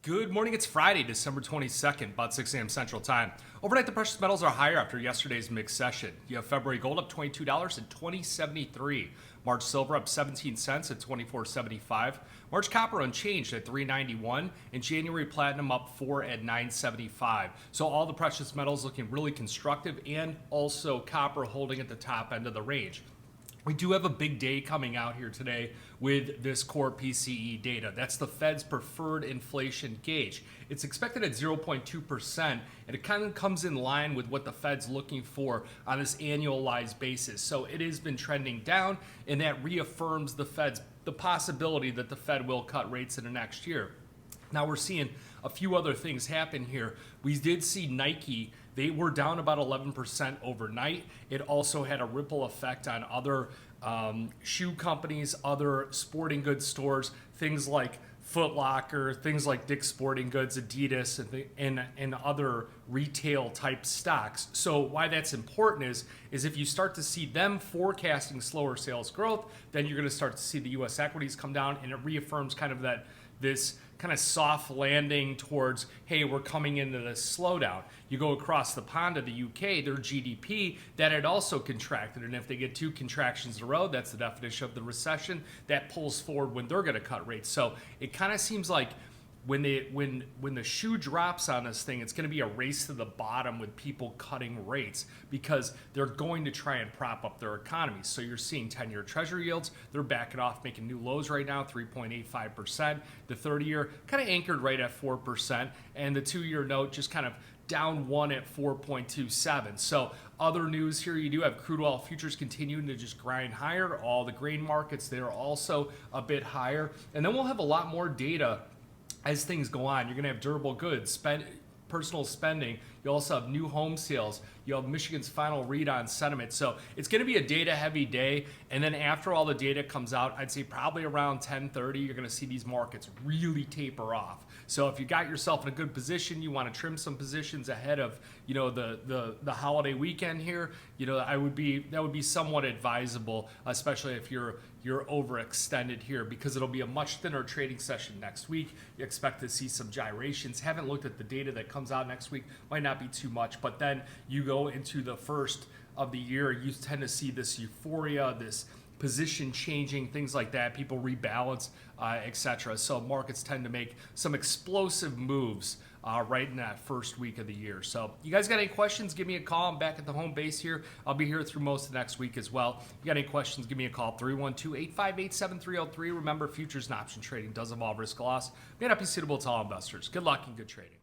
Good morning. It's Friday, December 22nd, about 6 a.m. Central Time. Overnight, the precious metals are higher after yesterday's mixed session. You have February gold up $22 at $20.73. March silver up 17 cents at $24.75. March copper unchanged at $3.91. And January platinum up 4 at $9.75. So all the precious metals looking really constructive, and also copper holding at the top end of the range. We do have a big day coming out here today with this core PCE data. That's the Fed's preferred inflation gauge. It's expected at 0.2%, and it kind of comes in line with what the Fed's looking for on this annualized basis. So it has been trending down, and that reaffirms the possibility that the Fed will cut rates in the next year. Now we're seeing a few other things happen here. We did see Nike, they were down about 11% overnight. It also had a ripple effect on other shoe companies, other sporting goods stores, things like Foot Locker, things like Dick's Sporting Goods, Adidas, and other retail type stocks. So why that's important is if you start to see them forecasting slower sales growth, then you're going to start to see the U.S. equities come down, and it reaffirms kind of this kind of soft landing towards, hey, we're coming into this slowdown. You go across the pond to the UK, their GDP, that had also contracted. And if they get two contractions in a row, that's the definition of the recession. That pulls forward when they're going to cut rates. So it kind of seems like when the shoe drops on this thing, it's going to be a race to the bottom with people cutting rates because they're going to try and prop up their economies. So you're seeing 10-year treasury yields, they're backing off, making new lows right now, 3.85%. The 30-year kind of anchored right at 4%, and the 2-year note just kind of down 1 at 4.27. So other news here, you do have crude oil futures continuing to just grind higher. All the grain markets, they're also a bit higher. And then we'll have a lot more data as things go on. You're going to have durable goods, personal spending. You also have new home sales. You have Michigan's final read on sentiment. So it's going to be a data-heavy day. And then after all the data comes out, I'd say probably around 10:30, you're going to see these markets really taper off. So if you got yourself in a good position, you want to trim some positions ahead of the holiday weekend here. That would be somewhat advisable, especially if you're overextended here, because it'll be a much thinner trading session next week. You expect to see some gyrations. Haven't looked at the data that comes out next week. Might not be too much, but then you go into the first of the year, you tend to see this euphoria, this position changing, things like that. People rebalance, etc. So markets tend to make some explosive moves right in that first week of the year. So you guys got any questions, give me a call. I'm back at the home base here. I'll be here through most of next week as well. If you got any questions, give me a call, 312-858-7303. Remember, futures and option trading does involve risk loss. May not be suitable to all investors. Good luck and good trading.